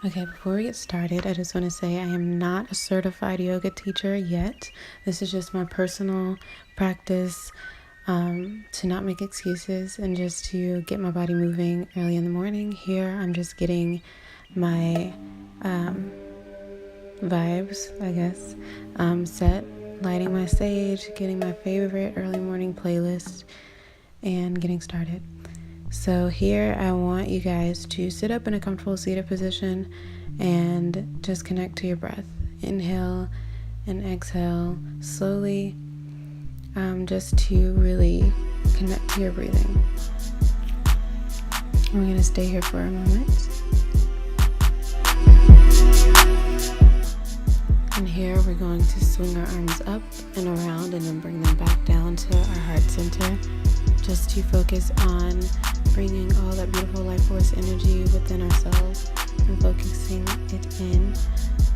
Okay, before we get started, I just want to say I am not a certified yoga teacher yet. This is just my personal practice to not make excuses and just to get my body moving early in the morning. Here, I'm just getting my vibes, I guess, set, lighting my sage, getting my favorite early morning playlist, and getting started. So here I want you guys to sit up in a comfortable seated position and just connect to your breath. Inhale and exhale slowly, just to really connect to your breathing. We're going to stay here for a moment. And here we're going to swing our arms up and around and then bring them back down to our heart center, just to focus on bringing all that beautiful life force energy within ourselves and focusing it in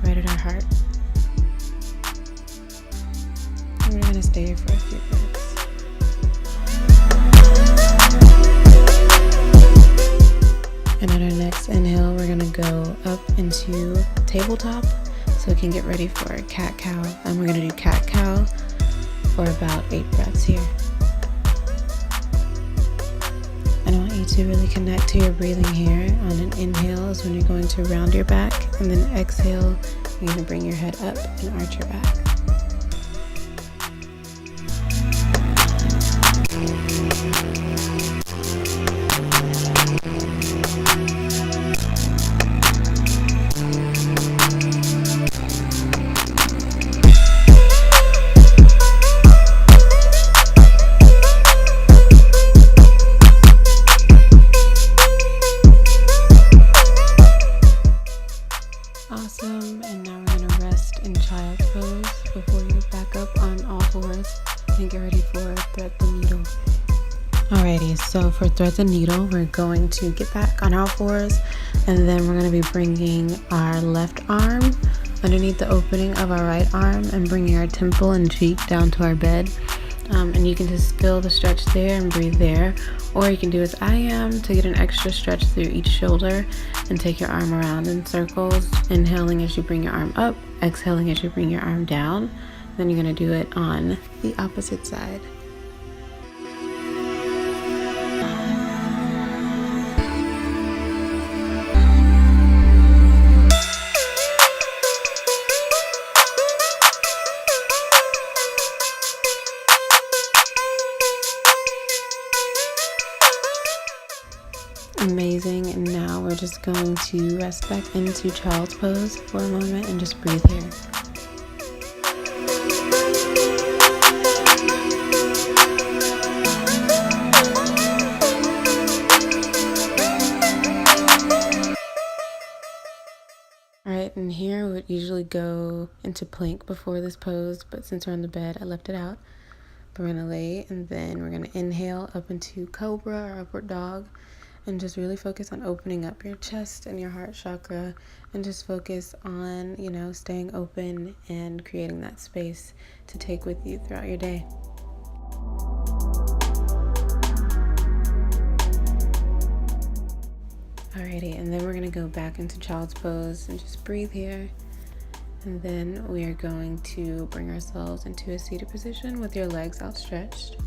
right at our heart. And we're going to stay here for a few breaths. And at our next inhale, we're going to go up into tabletop so we can get ready for cat-cow. And we're going to do cat-cow for about 8 breaths here. And I want you to really connect to your breathing here. On an inhale is when you're going to round your back, and then exhale, you're going to bring your head up and arch your back. Awesome, and now we're going to rest in child's pose before you back up on all fours and get ready for thread the needle. Alrighty, so for thread the needle, we're going to get back on all fours, and then we're going to be bringing our left arm underneath the opening of our right arm and bringing our temple and cheek down to our bed. And you can just feel the stretch there and breathe there, or you can do as I am to get an extra stretch through each shoulder and take your arm around in circles, inhaling as you bring your arm up, exhaling as you bring your arm down. Then you're going to do it on the opposite side. Amazing, and now we're just going to rest back into child's pose for a moment and just breathe here. Alright, and here we would usually go into plank before this pose, but since we're on the bed, I left it out. But we're going to lay, and then we're going to inhale up into cobra or upward dog. And just really focus on opening up your chest and your heart chakra, and just focus on, staying open and creating that space to take with you throughout your day. Alrighty, and then we're going to go back into child's pose and just breathe here. And then we are going to bring ourselves into a seated position with your legs outstretched.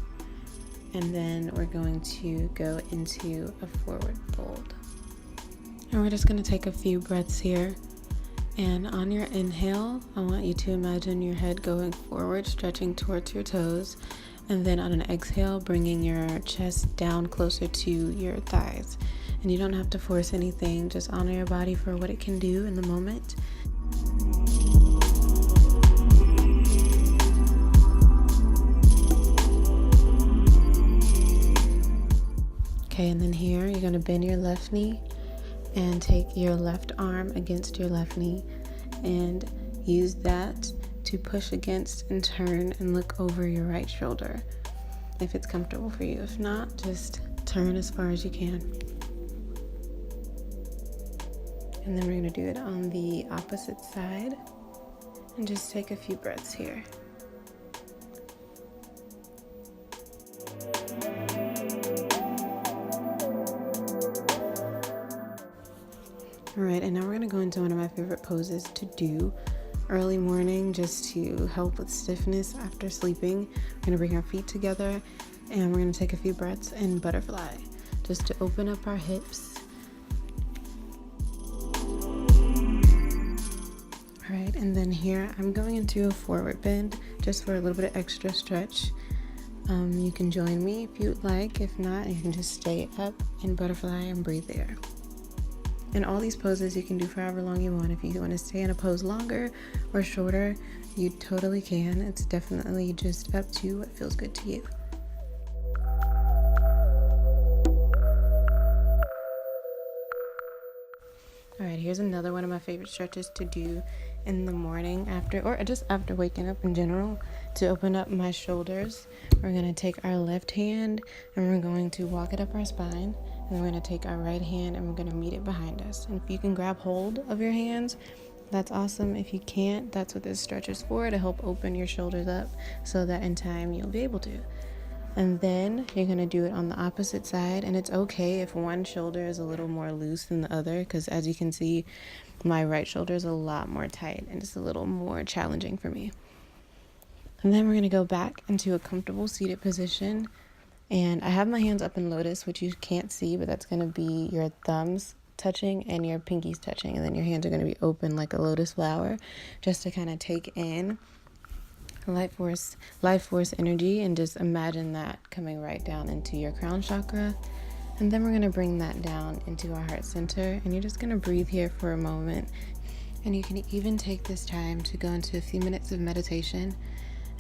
And then we're going to go into a forward fold. And we're just going to take a few breaths here. And on your inhale, I want you to imagine your head going forward, stretching towards your toes. And then on an exhale, bringing your chest down closer to your thighs. And you don't have to force anything, just honor your body for what it can do in the moment. Okay, and then here you're going to bend your left knee and take your left arm against your left knee and use that to push against and turn and look over your right shoulder if it's comfortable for you. If not, just turn as far as you can. And then we're going to do it on the opposite side and just take a few breaths here. All right, and now we're going to go into one of my favorite poses to do early morning just to help with stiffness after sleeping. We're going to bring our feet together and we're going to take a few breaths in butterfly just to open up our hips. All right, and then here I'm going into a forward bend just for a little bit of extra stretch. You can join me if you'd like. If not, you can just stay up in butterfly and breathe there. And all these poses you can do for however long you want. If you want to stay in a pose longer or shorter, you totally can. It's definitely just up to what feels good to you. All right, here's another one of my favorite stretches to do in the morning after waking up in general, to open up my shoulders. We're going to take our left hand and we're going to walk it up our spine. And then we're going to take our right hand and we're going to meet it behind us. And if you can grab hold of your hands, that's awesome. If you can't, that's what this stretch is for, to help open your shoulders up so that in time you'll be able to. And then you're going to do it on the opposite side. And it's okay if one shoulder is a little more loose than the other, because as you can see, my right shoulder is a lot more tight and it's a little more challenging for me. And then we're going to go back into a comfortable seated position. And I have my hands up in lotus, which you can't see, but that's going to be your thumbs touching and your pinkies touching. And then your hands are going to be open like a lotus flower, just to kind of take in life force energy, and just imagine that coming right down into your crown chakra. And then we're going to bring that down into our heart center, and you're just going to breathe here for a moment. And you can even take this time to go into a few minutes of meditation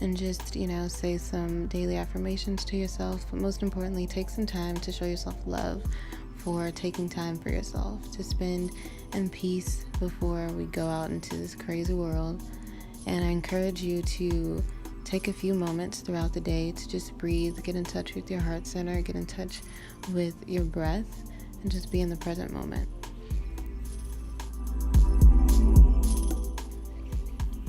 and just, say some daily affirmations to yourself. But most importantly, take some time to show yourself love for taking time for yourself to spend in peace before we go out into this crazy world. And I encourage you to take a few moments throughout the day to just breathe, get in touch with your heart center, get in touch with your breath, and just be in the present moment.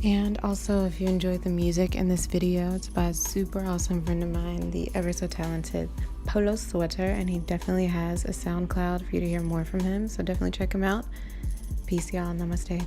And also, if you enjoyed the music in this video, it's by a super awesome friend of mine, the ever so talented Polo Sweater, and he definitely has a SoundCloud for you to hear more from him, so definitely check him out. Peace, y'all. Namaste.